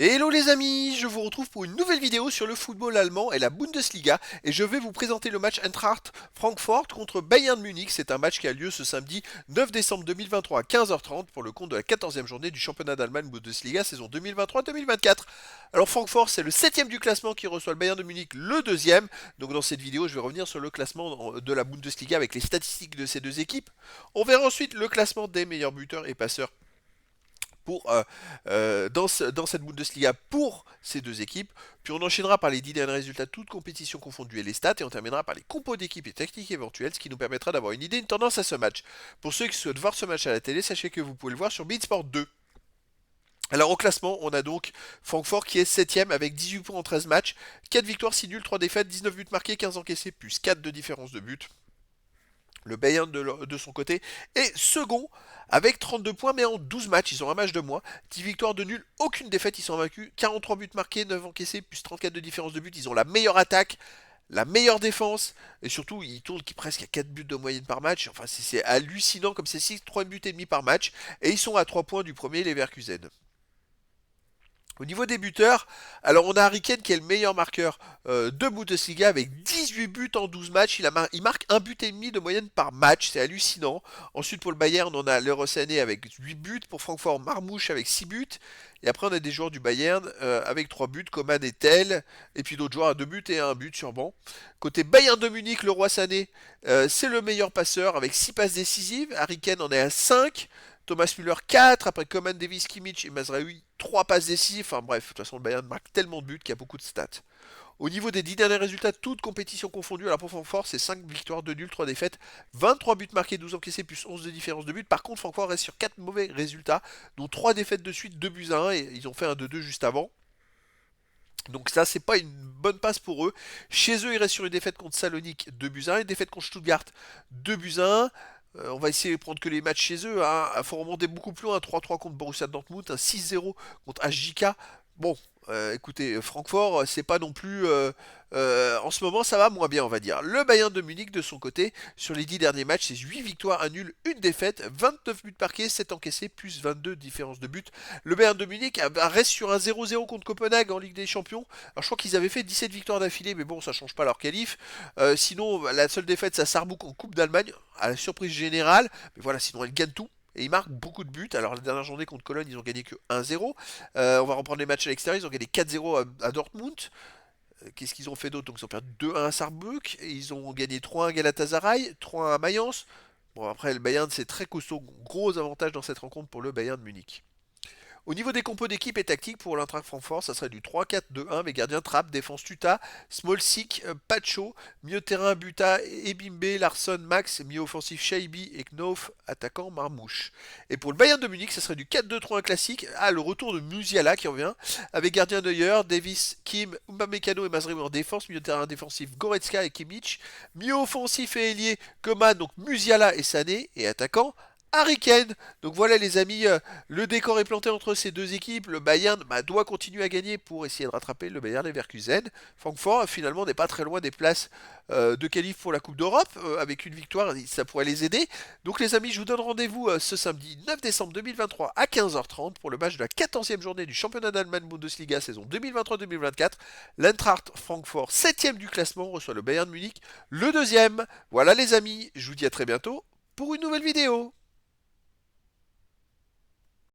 Hello les amis, je vous retrouve pour une nouvelle vidéo sur le football allemand et la Bundesliga et je vais vous présenter le match Eintracht Francfort contre Bayern Munich. C'est un match qui a lieu ce samedi 9 décembre 2023 à 15h30 pour le compte de la 14e journée du championnat d'Allemagne Bundesliga saison 2023-2024. Alors Francfort c'est le 7ème du classement qui reçoit le Bayern de Munich le deuxième. Donc dans cette vidéo je vais revenir sur le classement de la Bundesliga avec les statistiques de ces deux équipes. On verra ensuite le classement des meilleurs buteurs et passeurs dans cette Bundesliga pour ces deux équipes. Puis on enchaînera par les 10 derniers résultats, toutes compétitions confondues et les stats. Et on terminera par les compos d'équipes et tactiques éventuelles, ce qui nous permettra d'avoir une idée, une tendance à ce match. Pour ceux qui souhaitent voir ce match à la télé, sachez que vous pouvez le voir sur Beansport 2. Alors au classement, on a donc Francfort qui est 7ème avec 18 points en 13 matchs, 4 victoires, 6 nuls, 3 défaites, 19 buts marqués, 15 encaissés, plus 4 de différence de but. Le Bayern de son côté est second avec 32 points mais en 12 matchs, ils ont un match de moins, 10 victoires de nul, aucune défaite, ils sont vaincus, 43 buts marqués, 9 encaissés, plus 34 de différence de but, ils ont la meilleure attaque, la meilleure défense, et surtout ils tournent presque à 4 buts de moyenne par match, enfin c'est hallucinant comme c'est 3 buts et demi par match, et ils sont à 3 points du premier Leverkusen. Au niveau des buteurs, alors on a Harry Kane qui est le meilleur marqueur de Bundesliga avec 18 buts en 12 matchs. Il marque un but et demi de moyenne par match, c'est hallucinant. Ensuite pour le Bayern, on a Leroy Sané avec 8 buts. Pour Francfort, Marmouche avec 6 buts. Et après on a des joueurs du Bayern avec 3 buts, Coman et Tel. Et puis d'autres joueurs à 2 buts et 1 but sur banc. Côté Bayern de Munich, Leroy Sané, c'est le meilleur passeur avec 6 passes décisives. Harry Kane en est à 5. Thomas Müller 4, après Coman, Davis, Kimmich et Mazraoui 3 passes décisives, enfin bref, de toute façon le Bayern marque tellement de buts qu'il y a beaucoup de stats. Au niveau des 10 derniers résultats, toutes compétitions confondues, alors pour Francfort, c'est 5 victoires, 2 nuls, 3 défaites, 23 buts marqués, 12 encaissés, plus 11 de différence de but. Par contre, Francfort reste sur 4 mauvais résultats, dont 3 défaites de suite, 2 buts à 1, et ils ont fait un 2-2 juste avant. Donc ça, c'est pas une bonne passe pour eux. Chez eux, ils restent sur une défaite contre Salonique, 2 buts à 1, une défaite contre Stuttgart, 2 buts à 1. On va essayer de prendre que les matchs chez eux. Hein. Il faut remonter beaucoup plus loin. Un 3-3 contre Borussia Dortmund, un 6-0 contre HJK. Bon, écoutez, Francfort, c'est pas non plus. En ce moment, ça va moins bien, on va dire. Le Bayern de Munich, de son côté, sur les 10 derniers matchs, c'est 8 victoires, 1 nul, 1 défaite, 29 buts marqués, 7 encaissés, plus 22 différences de but. Le Bayern de Munich reste sur un 0-0 contre Copenhague en Ligue des Champions. Alors, je crois qu'ils avaient fait 17 victoires d'affilée, mais bon, ça change pas leur qualif. Sinon, la seule défaite, c'est à Saarbrück en Coupe d'Allemagne, à la surprise générale. Mais voilà, sinon, elle gagne tout. Et ils marquent beaucoup de buts. Alors la dernière journée contre Cologne, ils ont gagné que 1-0. On va reprendre les matchs à l'extérieur. Ils ont gagné 4-0 à Dortmund. Qu'est-ce qu'ils ont fait d'autre? Donc ils ont perdu 2-1 à Saarbrück. Et ils ont gagné 3-1 à Galatasaray, 3-1 à Mayence. Bon après le Bayern c'est très costaud. Gros avantage dans cette rencontre pour le Bayern de Munich. Au niveau des compos d'équipe et tactique pour l'Eintracht Francfort, ça serait du 3-4-2-1 avec gardien Trapp, défense Tuta, Smolsik, Pacho, milieu de terrain Buta, Ebimbe, Larsson, Max, milieu offensif Shaibi et Knof, attaquant Marmouche. Et pour le Bayern de Munich, ça serait du 4-2-3-1 classique, le retour de Musiala qui revient, avec gardien Neuer, Davis, Kim, Upamecano et Mazraoui en défense, milieu de terrain défensif Goretzka et Kimmich, milieu offensif et ailier Coman, donc Musiala et Sané, et attaquant Harry Kane. Donc voilà les amis, le décor est planté entre ces deux équipes. Le Bayern doit continuer à gagner pour essayer de rattraper le Bayern Leverkusen. Francfort finalement n'est pas très loin des places de qualif pour la Coupe d'Europe. Avec une victoire, ça pourrait les aider. Donc les amis, je vous donne rendez-vous ce samedi 9 décembre 2023 à 15h30 pour le match de la 14e journée du championnat d'Allemagne Bundesliga saison 2023-2024. L'Eintracht Francfort, 7ème du classement, reçoit le Bayern Munich, le deuxième. Voilà les amis, je vous dis à très bientôt pour une nouvelle vidéo.